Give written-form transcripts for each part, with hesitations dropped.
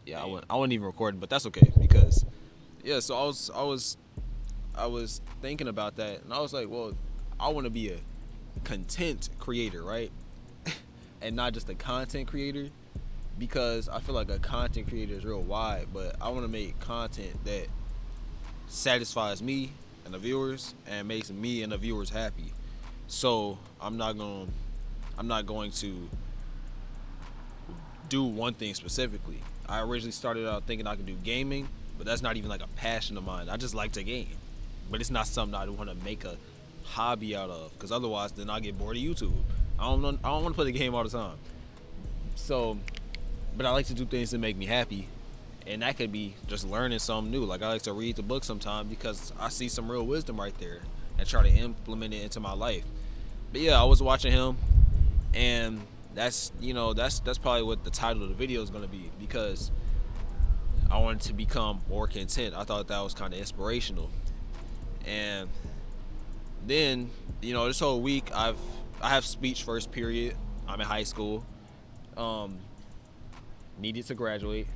Yeah, Damn. I wasn't even recording, but that's okay because yeah. So I was thinking about that, and I was like, well, I want to be a content creator, right? And not just a content creator, because I feel like a content creator is real wide, but I want to make content that satisfies me and the viewers and makes me and the viewers happy. So I'm not going to do one thing specifically. I originally started out thinking I could do gaming, but that's not even like a passion of mine. I just like to game, but it's not something I want to make a hobby out of, because otherwise then I get bored of YouTube. I don't want to play the game all the time. So, but I like to do things that make me happy, and that could be just learning something new. Like I like to read the book sometime because I see some real wisdom right there and try to implement it into my life. But yeah, I was watching him, and that's probably what the title of the video is going to be, because I wanted to become more content. I thought that was kind of inspirational. And then this whole week I have speech first period. I'm in high school. Um, Needed to graduate,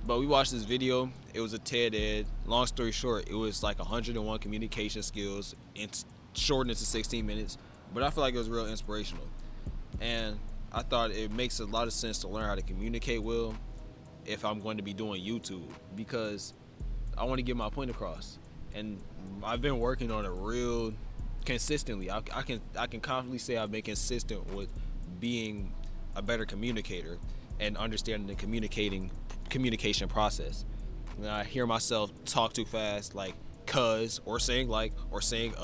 but we watched this video. It was a TED Ed. Long story short, it was like 101 communication skills and shortened into 16 minutes. But I feel like it was real inspirational, and I thought it makes a lot of sense to learn how to communicate well if I'm going to be doing YouTube, because I want to get my point across. And I've been working on it real consistently. I can confidently say I've been consistent with being a better communicator and understanding the communication process. And I hear myself talk too fast, like cuz, or saying like, or saying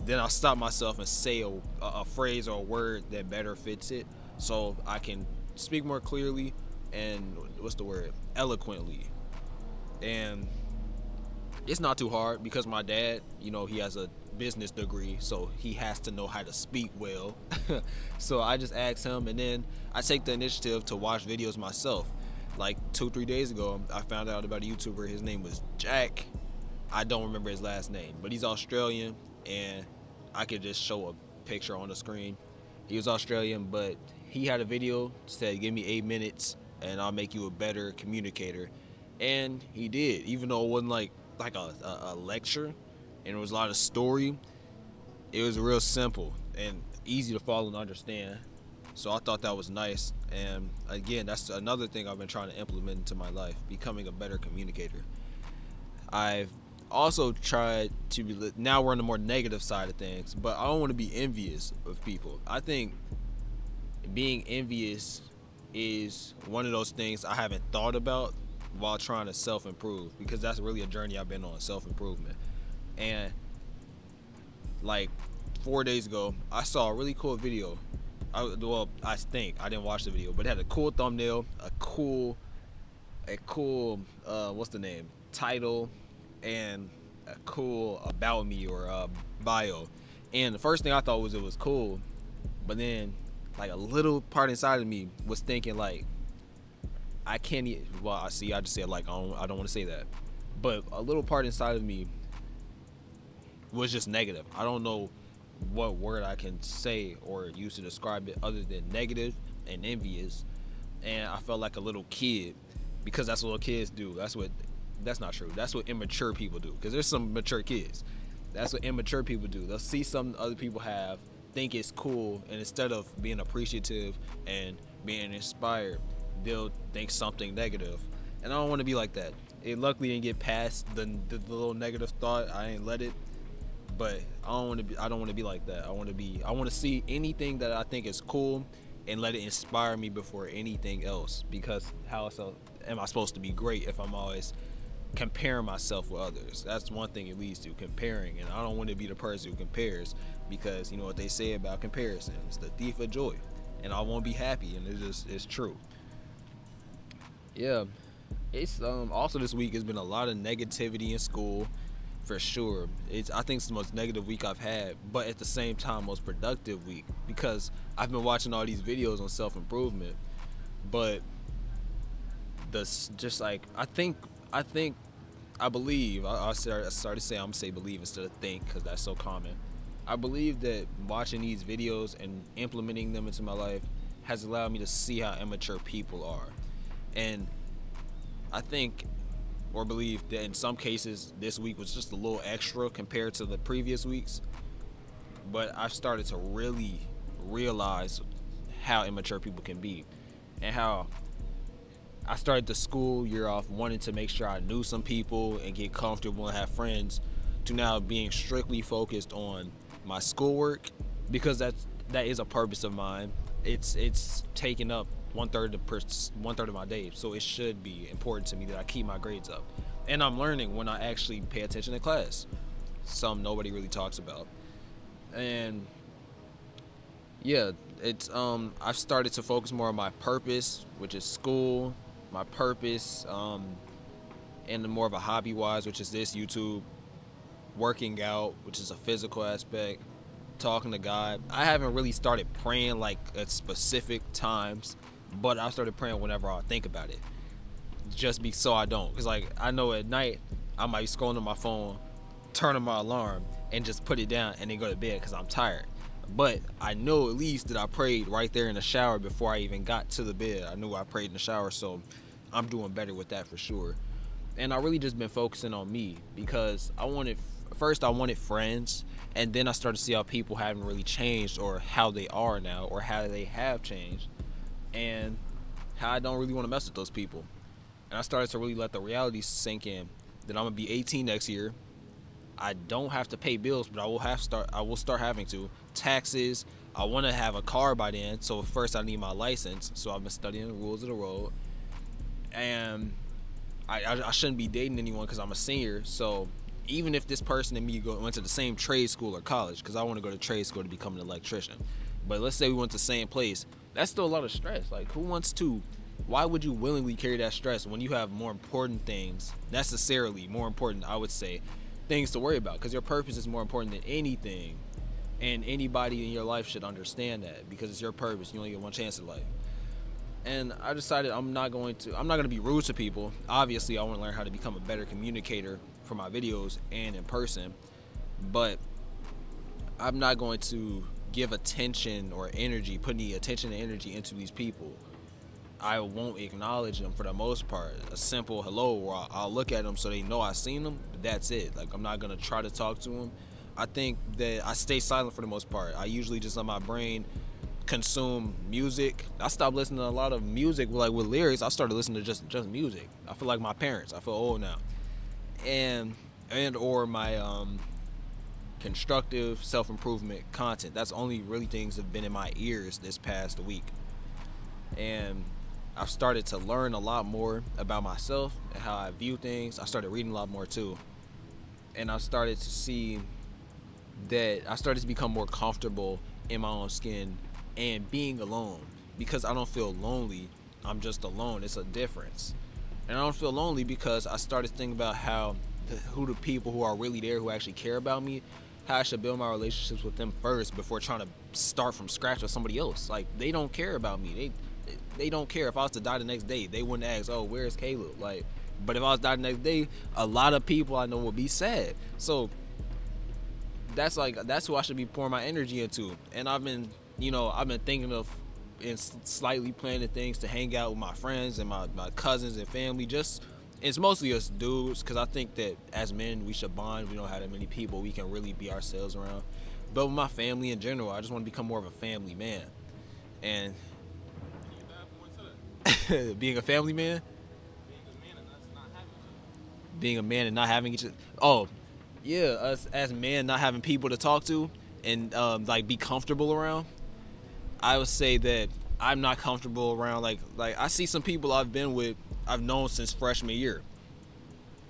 then I'll stop myself and say a phrase or a word that better fits it, so I can speak more clearly and what's the word, eloquently. And it's not too hard because my dad, he has a business degree, so he has to know how to speak well. So I just ask him, and then I take the initiative to watch videos myself. Like 2 3 days ago, I found out about a YouTuber. His name was Jack. I don't remember his last name, but he's Australian, and I could just show a picture on the screen. He was Australian, but he had a video said, "Give me 8 minutes, and I'll make you a better communicator." And he did, even though it wasn't like a lecture, and it was a lot of story. It was real simple and easy to follow and understand. So I thought that was nice. And again, that's another thing I've been trying to implement into my life: becoming a better communicator. I've also tried to be. Now we're on the more negative side of things, but I don't want to be envious of people. I think being envious is one of those things I haven't thought about while trying to self improve, because that's really a journey I've been on, self improvement. And like 4 days ago, I saw a really cool video. I think I didn't watch the video, but it had a cool thumbnail, a cool what's the name, title, and a cool about me or bio. And the first thing I thought was it was cool, but then like a little part inside of me was thinking like, I can't. Well, I see. I just said like I don't want to say that, but a little part inside of me was just negative. I don't know what word I can say or use to describe it other than negative and envious. And I felt like a little kid, because that's what little kids do. That's not true. That's what immature people do. Because there's some mature kids. That's what immature people do. They'll see something other people have, think it's cool, and instead of being appreciative and being inspired, they'll think something negative. And I don't want to be like that. It luckily didn't get past the little negative thought. I ain't let it. But I don't want to be like that. I want to see anything that I think is cool and let it inspire me before anything else. Because how else am I supposed to be great if I'm always comparing myself with others? That's one thing it leads to, comparing. And I don't want to be the person who compares, because you know what they say about comparison. It's the thief of joy. And I won't be happy, and it's true. Yeah. It's also this week has been a lot of negativity in school, for sure. I think it's the most negative week I've had, but at the same time most productive week, because I've been watching all these videos on self improvement. But just like I think I believe I started to say, I'm gonna say believe instead of think, because that's so common. I believe that watching these videos and implementing them into my life has allowed me to see how immature people are. And I think or believe that in some cases this week was just a little extra compared to the previous weeks. But I've started to really realize how immature people can be, and how I started the school year off wanting to make sure I knew some people and get comfortable and have friends, to now being strictly focused on my schoolwork, because that is a purpose of mine. It's taking up one third of my day, so it should be important to me that I keep my grades up, and I'm learning when I actually pay attention to class. Some nobody really talks about, and yeah, it's I've started to focus more on my purpose, which is school, my purpose, and more of a hobby wise, which is this YouTube, working out, which is a physical aspect, talking to God. I haven't really started praying like at specific times, but I started praying whenever I think about it, just be so I don't, because like I know at night I might be scrolling on my phone, turn on my alarm, and just put it down and then go to bed because I'm tired. But I know at least that I prayed right there in the shower before I even got to the bed. I knew I prayed in the shower, so I'm doing better with that for sure. And I really just been focusing on me, because I wanted friends, and then I started to see how people haven't really changed, or how they are now, or how they have changed, and how I don't really want to mess with those people. And I started to really let the reality sink in that I'm gonna be 18 next year. I don't have to pay bills, but I will start having to taxes. I want to have a car by then, so first I need my license. So I've been studying the rules of the road, and I shouldn't be dating anyone because I'm a senior. So even if this person and me went to the same trade school or college, because I want to go to trade school to become an electrician, but let's say we went to the same place, that's still a lot of stress. Like, who wants to? Why would you willingly carry that stress when you have more important things, necessarily more important, I would say, things to worry about? Because your purpose is more important than anything, and anybody in your life should understand that, because it's your purpose. You only get one chance in life. And I decided I'm not going to be rude to people. Obviously, I want to learn how to become a better communicator for my videos and in person, but I'm not going to give attention or energy, put any attention and energy into these people. I won't acknowledge them for the most part. A simple hello, or I'll look at them so they know I seen them, but that's it. Like, I'm not gonna try to talk to them. I think that I stay silent for the most part. I usually just let my brain consume music. I stopped listening to a lot of music like with lyrics. I started listening to just music. I feel like my parents. I feel old now, and or my constructive self-improvement content. That's only really things that have been in my ears this past week, and I've started to learn a lot more about myself and how I view things. I started reading a lot more too, and I started to see that I started to become more comfortable in my own skin and being alone, because I don't feel lonely. I'm just alone. It's a difference. And I don't feel lonely because I started thinking about who the people who are really there, who actually care about me, how I should build my relationships with them first before trying to start from scratch with somebody else. Like, they don't care about me. They don't care. If I was to die the next day, they wouldn't ask, "Oh, where's Caleb?" Like, but if I was to die the next day, a lot of people I know would be sad. So that's who I should be pouring my energy into. And I've been thinking of and slightly planning things to hang out with my friends and my cousins and family. Just, it's mostly us dudes, because I think that as men we should bond. We don't have that many people we can really be ourselves around. But with my family in general, I just want to become more of a family man. And being a family man, being a man and not having each other. Oh, yeah, us as men not having people to talk to and like be comfortable around. I would say that I'm not comfortable around like I see some people I've known since freshman year,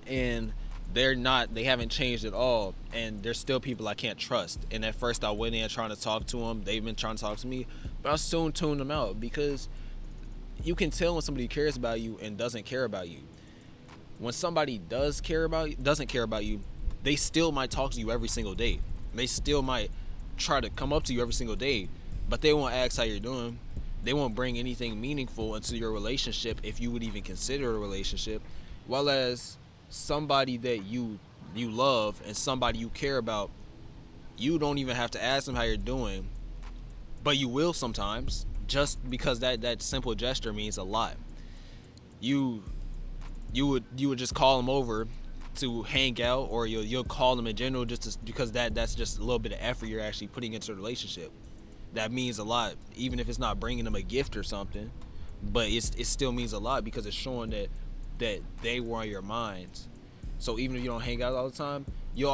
and they haven't changed at all, and there's still people I can't trust. And at first I went in trying to talk to them. They've been trying to talk to me, but I soon tuned them out, because you can tell when somebody cares about you and doesn't care about you. When somebody doesn't care about you, they still might talk to you every single day. They still might try to come up to you every single day, but they won't ask how you're doing. They won't bring anything meaningful into your relationship, if you would even consider a relationship. While as somebody that you love and somebody you care about, you don't even have to ask them how you're doing, but you will sometimes, just because that simple gesture means a lot. You you would just call them over to hang out, or you'll call them in general because that's just a little bit of effort you're actually putting into a relationship. That means a lot, even if it's not bringing them a gift or something, but it still means a lot because it's showing that they were on your minds. So even if you don't hang out all the time, you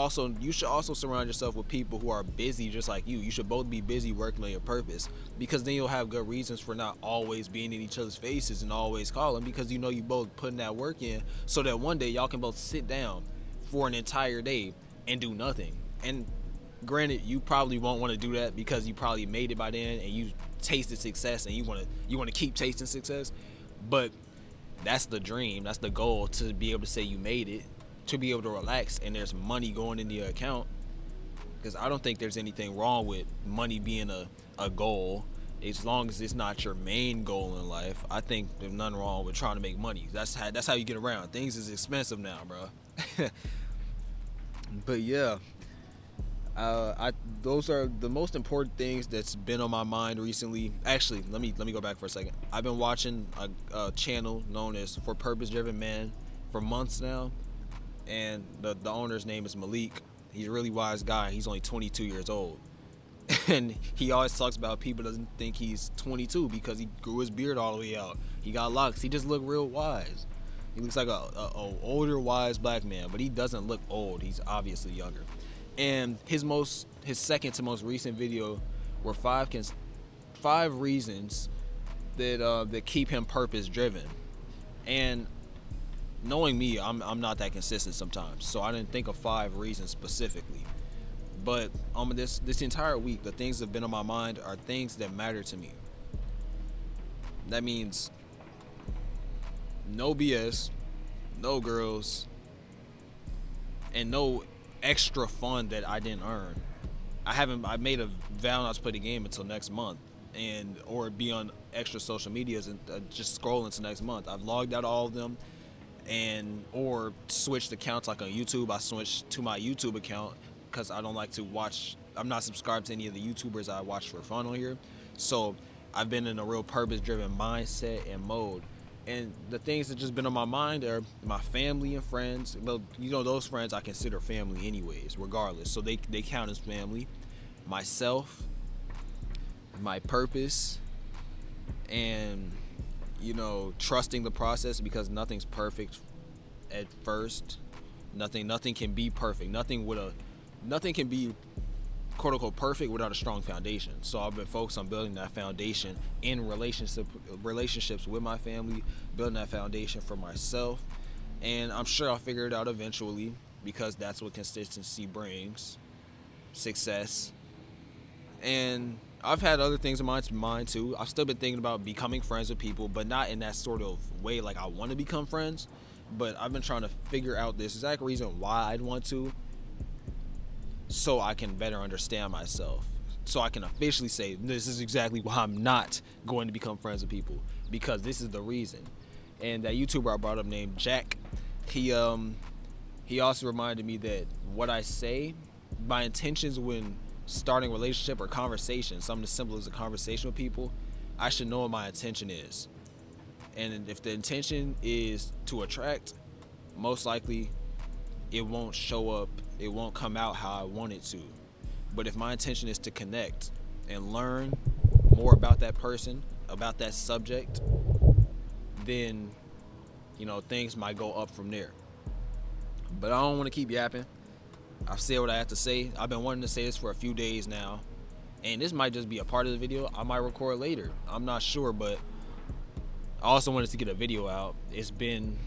should also surround yourself with people who are busy just like you. You should both be busy working on your purpose, because then you'll have good reasons for not always being in each other's faces and always calling, because you know you both putting that work in, so that one day y'all can both sit down for an entire day and do nothing. And granted, you probably won't want to do that because you probably made it by then and you tasted success and you want to keep tasting success. But that's the dream, that's the goal, to be able to say you made it, to be able to relax and there's money going into your account. Because I don't think there's anything wrong with money being a goal, as long as it's not your main goal in life. I think there's nothing wrong with trying to make money. That's how you get around. Things is expensive now, bro. But yeah, those are the most important things that's been on my mind recently. Actually, let me go back for a second. I've been watching a channel known as For Purpose Driven Man for months now, and the owner's name is Malik. He's a really wise guy. He's only 22 years old, and he always talks about people doesn't think he's 22 because he grew his beard all the way out. He got locks. He just looked real wise. He looks like a older, wise black man, but he doesn't look old. He's obviously younger. And his second to most recent video were five reasons that keep him purpose driven. And knowing me, I'm not that consistent sometimes, so I didn't think of 5 reasons specifically. But this entire week, the things that have been on my mind are things that matter to me. That means no BS, no girls, and no extra fun that I didn't earn. I made a vow not to play the game until next month, or be on extra social medias and just scroll into next month. I've logged out all of them, or switched accounts. Like on YouTube, I switched to my YouTube account because I don't like to watch. I'm not subscribed to any of the YouTubers I watch for fun on here. So I've been in a real purpose-driven mindset and mode. And the things that just been on my mind are my family and friends. Well, those friends I consider family anyways, regardless. So they count as family. Myself, my purpose, and trusting the process, because nothing's perfect at first. Nothing can be perfect. Nothing can be quote unquote perfect without a strong foundation. So I've been focused on building that foundation in relationships with my family, building that foundation for myself, and I'm sure I'll figure it out eventually, because that's what consistency brings, success. And I've had other things in mind too. I've still been thinking about becoming friends with people, but not in that sort of way like I want to become friends. But I've been trying to figure out this exact reason why I'd want to, so I can better understand myself, so I can officially say this is exactly why I'm not going to become friends with people, because this is the reason. And that YouTuber I brought up named Jack, he also reminded me that what I say, my intentions when starting a relationship or conversation, something as simple as a conversation with people, I should know what my intention is. And if the intention is to attract, most likely it won't show up, it won't come out how I want it to. But if my intention is to connect and learn more about that person, about that subject, then things might go up from there. But I don't want to keep yapping. I've said what I have to say. I've been wanting to say this for a few days now, and this might just be a part of the video. I might record later, I'm not sure, but I also wanted to get a video out. It's been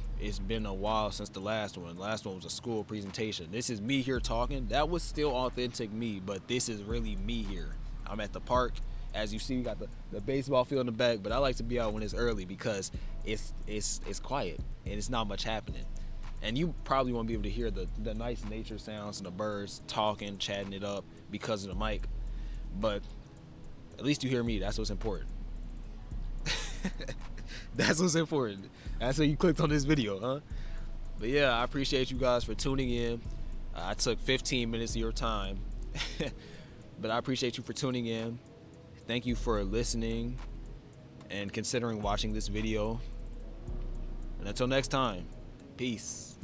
a while since the last one. The last one was a school presentation. This is me here talking. That was still authentic me, but this is really me here. I'm at the park. As you see, we got the baseball field in the back, but I like to be out when it's early because it's quiet and it's not much happening. And you probably won't be able to hear the nice nature sounds and the birds talking, chatting it up because of the mic. But at least you hear me. That's what's important. That's what's important. That's why you clicked on this video, huh? But yeah, I appreciate you guys for tuning in. I took 15 minutes of your time. But I appreciate you for tuning in. Thank you for listening and considering watching this video. And until next time, Peace.